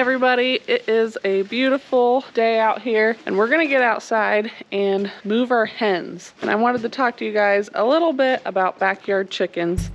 everybody, it is a beautiful day out here and we're gonna get outside and move our hens. And I wanted to talk to you guys a little bit about backyard chickens.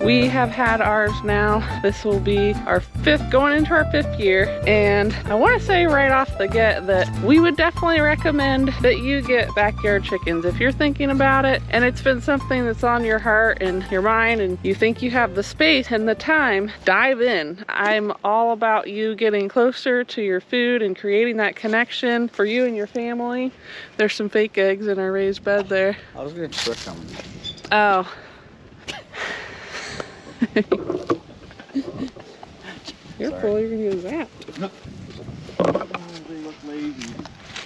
We have had ours now. This will be our going into our fifth year. And I want to say right off the get that we would definitely recommend that you get backyard chickens. If you're thinking about it and it's been something that's on your heart and your mind and you think you have the space and the time, dive in. I'm all about you getting closer to your food and creating that connection for you and your family. There's some fake eggs in our raised bed there. I was gonna trick them. Oh. Careful, you're gonna use that. They look lazy.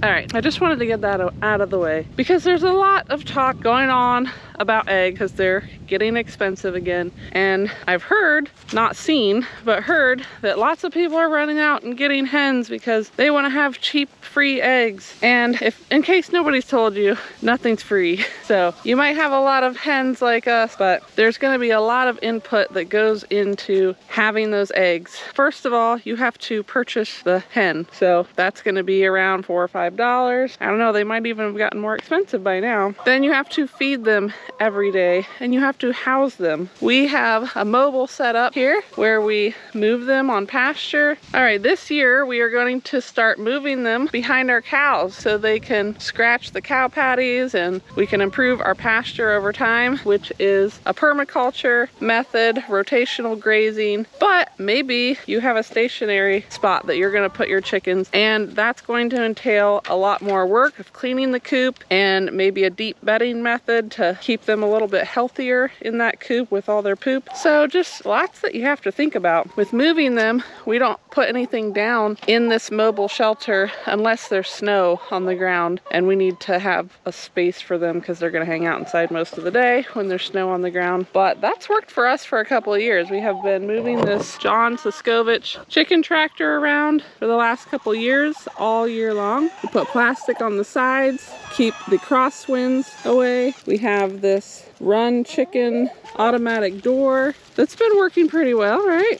All right, I just wanted to get that out of the way because there's a lot of talk going on about eggs because they're getting expensive again. And I've heard, not seen, but heard that lots of people are running out and getting hens because they want to have cheap, free eggs. And in case nobody's told you, nothing's free. So you might have a lot of hens like us, but there's going to be a lot of input that goes into having those eggs. First of all, you have to purchase the hen. So that's going to be around $4 or $5. I don't know, they might even have gotten more expensive by now. Then you have to feed them every day and you have to house them. We have a mobile setup here where we move them on pasture. All right, this year we are going to start moving them behind our cows so they can scratch the cow patties and we can improve our pasture over time, which is a permaculture method, rotational grazing. But maybe you have a stationary spot that you're going to put your chickens, and that's going to entail a lot more work of cleaning the coop and maybe a deep bedding method to keep them a little bit healthier in that coop with all their poop. So just lots that you have to think about. With moving them, we don't put anything down in this mobile shelter unless there's snow on the ground, and we need to have a space for them because they're going to hang out inside most of the day when there's snow on the ground. But that's worked for us for a couple of years. We have been moving this John Siskovich chicken tractor around for the last couple of years, all year long. We put plastic on the sides, keep the crosswinds away. We have this run chicken automatic door that's been working pretty well, right?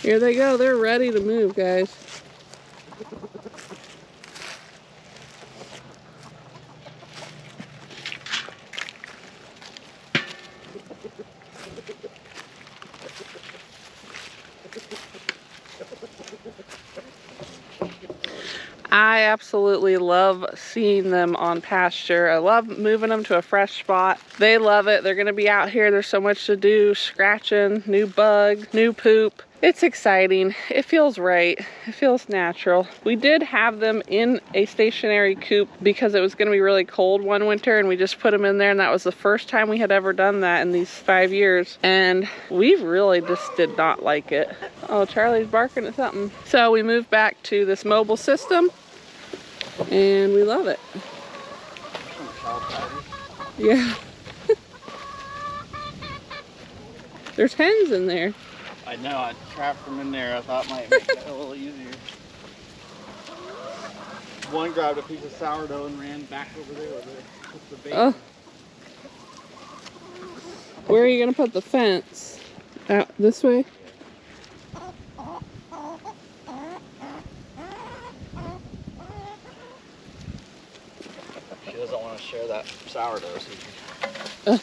Here they go, they're ready to move, guys. I absolutely love seeing them on pasture. I love moving them to a fresh spot. They love it. They're gonna be out here. There's so much to do, scratching, new bug, new poop. It's exciting. It feels right. It feels natural. We did have them in a stationary coop because it was gonna be really cold one winter and we just put them in there, and that was the first time we had ever done that in these 5 years. And we really just did not like it. Oh, Charlie's barking at something. So we moved back to this mobile system and we love it. Yeah. There's hens in there. I know, I trapped them in there. I thought it might make it a little easier. One grabbed a piece of sourdough and ran back over there with the bacon. Oh. Where are you gonna put the fence? Out this way? She doesn't want to share that sourdough. So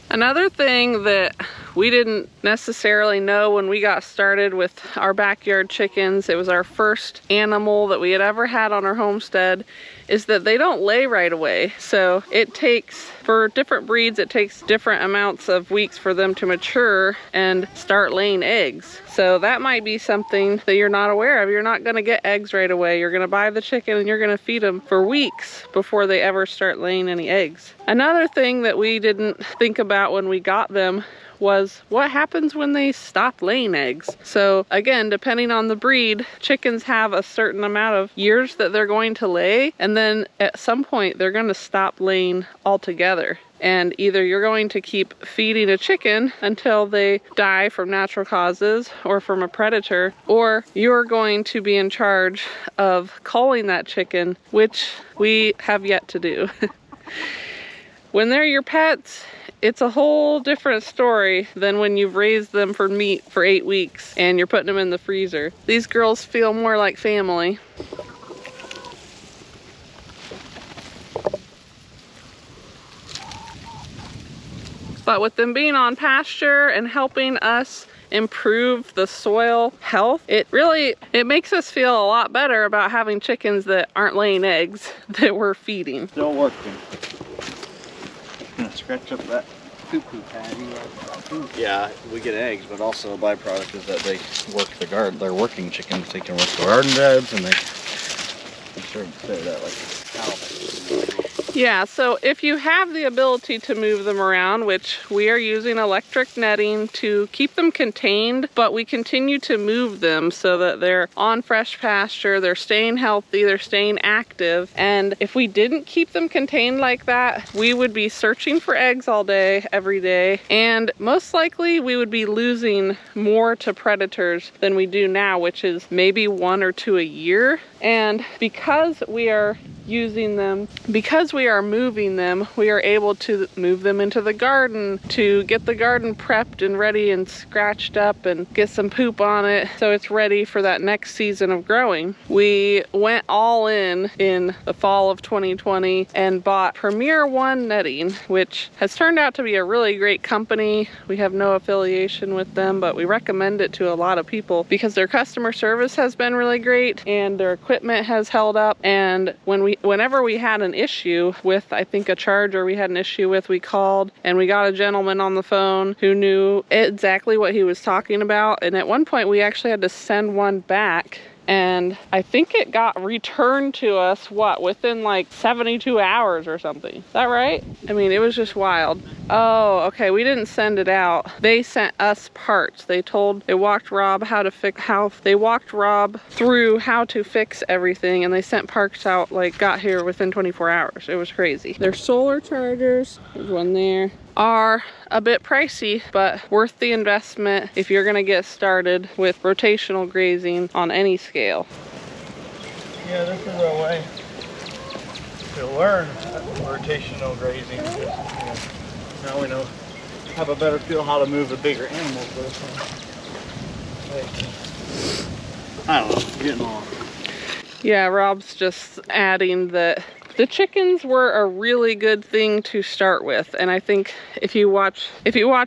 Another thing that we didn't necessarily know when we got started with our backyard chickens. It was our first animal that we had ever had on our homestead, is that they don't lay right away. So it takes, for different breeds, it takes different amounts of weeks for them to mature and start laying eggs. So that might be something that you're not aware of. You're not gonna get eggs right away. You're gonna buy the chicken and you're gonna feed them for weeks before they ever start laying any eggs. Another thing that we didn't think about when we got them was what happens when they stop laying eggs. So again, depending on the breed, chickens have a certain amount of years that they're going to lay, and then at some point they're going to stop laying altogether. And either you're going to keep feeding a chicken until they die from natural causes or from a predator, or you're going to be in charge of culling that chicken, which we have yet to do. When they're your pets, it's a whole different story than when you've raised them for meat for 8 weeks and you're putting them in the freezer. These girls feel more like family. But with them being on pasture and helping us improve the soil health, it makes us feel a lot better about having chickens that aren't laying eggs that we're feeding. Still working. Gonna scratch up that poo-poo patty. Yeah, we get eggs, but also a byproduct is that they work the garden. They're working chickens. They can work the garden beds, and I'm sure to say that like cow. Yeah, so if you have the ability to move them around, which we are using electric netting to keep them contained, but we continue to move them so that they're on fresh pasture, they're staying healthy, they're staying active. And if we didn't keep them contained like that, we would be searching for eggs all day, every day, and most likely we would be losing more to predators than we do now, which is maybe 1 or 2 a year. And because we are using them, because we are moving them, we are able to move them into the garden, to get the garden prepped and ready and scratched up and get some poop on it so it's ready for that next season of growing. We went all in the fall of 2020 and bought Premier One netting, which has turned out to be a really great company. We have no affiliation with them, but we recommend it to a lot of people because their customer service has been really great and their equipment has held up. And whenever we had an issue with, I think, a charger we had an issue with, we called and we got a gentleman on the phone who knew exactly what he was talking about. And at one point we actually had to send one back, and I think it got returned to us, within like 72 hours or something. Is that right? I mean, it was just wild. Oh, okay, we didn't send it out. They sent us parts. They walked Rob through how to fix everything, and they sent parts out, got here within 24 hours. It was crazy. Their solar chargers, there's one there, are a bit pricey, but worth the investment if you're gonna get started with rotational grazing on any scale. Yeah, this is a way to learn rotational grazing. Now we have a better feel how to move the bigger animals. I don't know, getting on. Yeah, Rob's just adding that the chickens were a really good thing to start with, and I think if you watch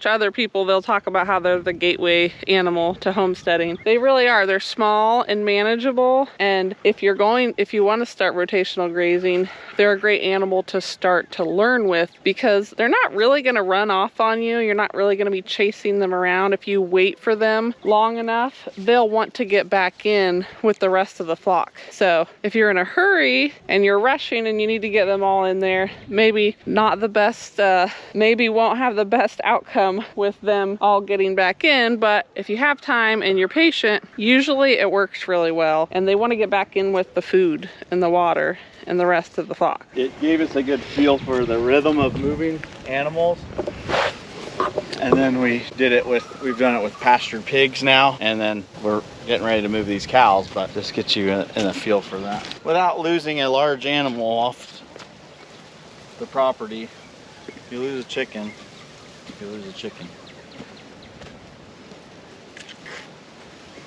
other people, they'll talk about how they're the gateway animal to homesteading. They really are. They're small and manageable, and if you want to start rotational grazing, they're a great animal to start to learn with because they're not really going to run off on you. You're not really going to be chasing them around. If you wait for them long enough, they'll want to get back in with the rest of the flock. So if you're in a hurry and you're rushing and you need to get them all in there, maybe not the best, maybe won't have the best outcome with them all getting back in, but if you have time and you're patient, usually it works really well, and they want to get back in with the food and the water and the rest of the flock. It gave us a good feel for the rhythm of moving animals. And then we've done it with pastured pigs now, and then we're getting ready to move these cows, but just get you in a feel for that. Without losing a large animal off the property, if you lose a chicken, you lose a chicken.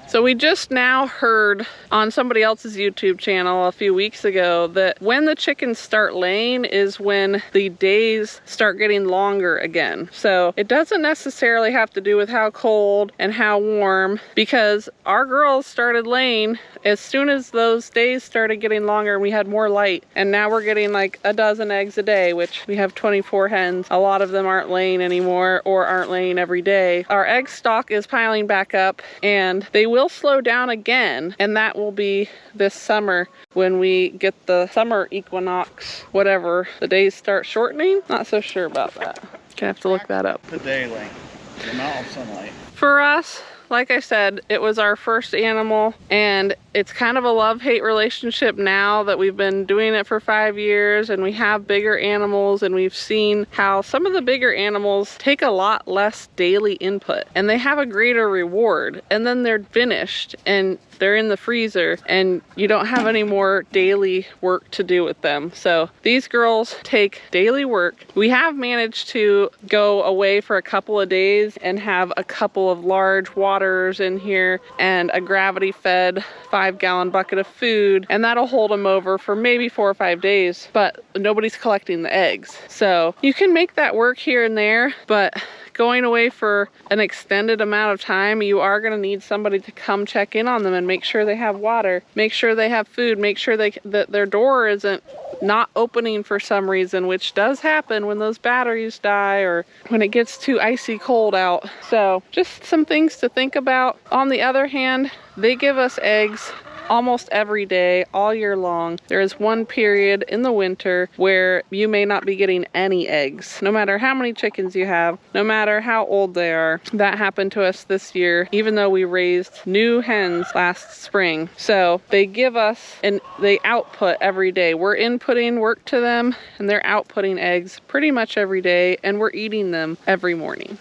So we just now heard on somebody else's YouTube channel a few weeks ago that when the chickens start laying is when the days start getting longer again. So it doesn't necessarily have to do with how cold and how warm, because our girls started laying as soon as those days started getting longer and we had more light. And now we're getting like a dozen eggs a day, which we have 24 hens. A lot of them aren't laying anymore or aren't laying every day. Our egg stock is piling back up, and they will slow down again, and that will be this summer when we get the summer equinox, whatever. The days start shortening. Not so sure about that. Gonna have to look that up. The day length, the amount of sunlight. For us, like I said, it was our first animal, and it's kind of a love-hate relationship now that we've been doing it for 5 years and we have bigger animals, and we've seen how some of the bigger animals take a lot less daily input and they have a greater reward, and then they're finished and they're in the freezer and you don't have any more daily work to do with them. So these girls take daily work. We have managed to go away for a couple of days and have a couple of large waters in here and a gravity fed 5-gallon bucket of food, and that'll hold them over for maybe 4 or 5 days, but nobody's collecting the eggs. So you can make that work here and there, but going away for an extended amount of time, you are going to need somebody to come check in on them and make sure they have water, make sure they have food, make sure that their door isn't not opening for some reason, which does happen when those batteries die or when it gets too icy cold out. So just some things to think about. On the other hand, they give us eggs almost every day, all year long. There is one period in the winter where you may not be getting any eggs, no matter how many chickens you have, no matter how old they are. That happened to us this year, even though we raised new hens last spring. So they give us and they output every day. We're inputting work to them and they're outputting eggs pretty much every day, and we're eating them every morning.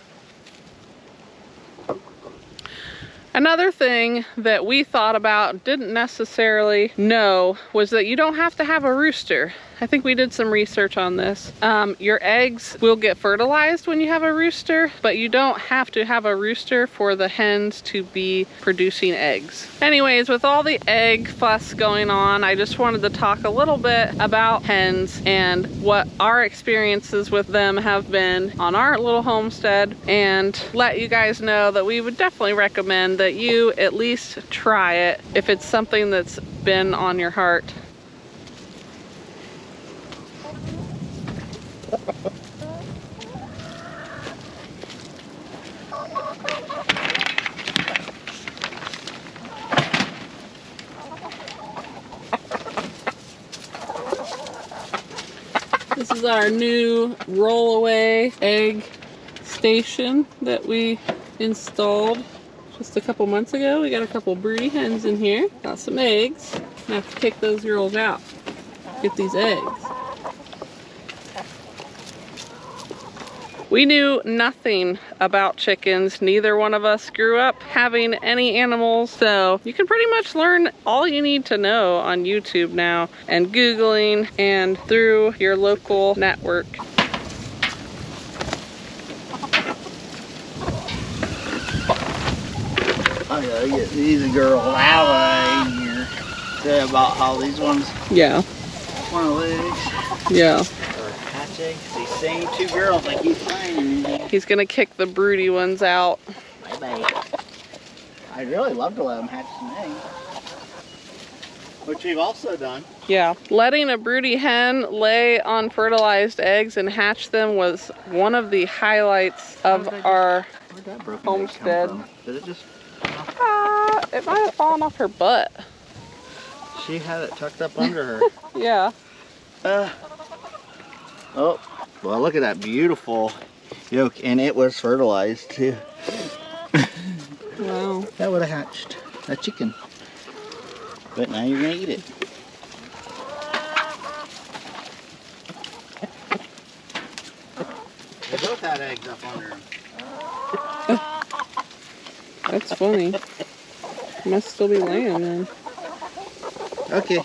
Another thing that we thought about, didn't necessarily know, was that you don't have to have a rooster. I think we did some research on this. Your eggs will get fertilized when you have a rooster, but you don't have to have a rooster for the hens to be producing eggs. Anyways, with all the egg fuss going on, I just wanted to talk a little bit about hens and what our experiences with them have been on our little homestead, and let you guys know that we would definitely recommend that you at least try it if it's something that's been on your heart. This is our new roll-away egg station that we installed just a couple months ago. We got a couple broody hens in here, got some eggs. I have to kick those girls out, get these eggs. We knew nothing about chickens. Neither one of us grew up having any animals, so you can pretty much learn all you need to know on YouTube now, and Googling, and through your local network. I gotta get these girls out of here. Say about how these ones, Yeah. one of these. Yeah. Hatch eggs. These same 2 girls I keep finding. He's gonna kick the broody ones out. Bye-bye. I'd really love to let them hatch some eggs, which we've also done. Yeah. Letting a broody hen lay on fertilized eggs and hatch them was one of the highlights of our Where'd that broken homestead. egg come from? Did it just... It might have fallen off her butt. She had it tucked up under her. Yeah. Oh, well, look at that beautiful yolk, and it was fertilized too. Wow. That would have hatched a chicken, but now you're gonna eat it. They both had eggs up under them. That's funny. Must still be laying then. Okay.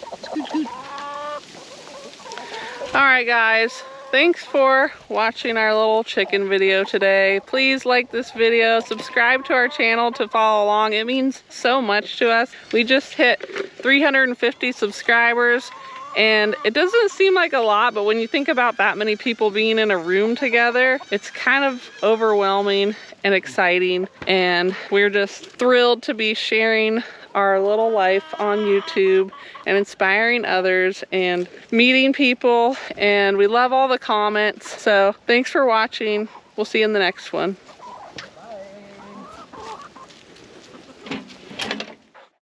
All right, guys. thanks for watching our little chicken video today. Please like this video, subscribe to our channel to follow along. It means so much to us. We just hit 350 subscribers, and it doesn't seem like a lot, but when you think about that many people being in a room together, it's kind of overwhelming and exciting, and we're just thrilled to be sharing our little life on YouTube and inspiring others and meeting people, and we love all the comments. So thanks for watching. We'll see you in the next one.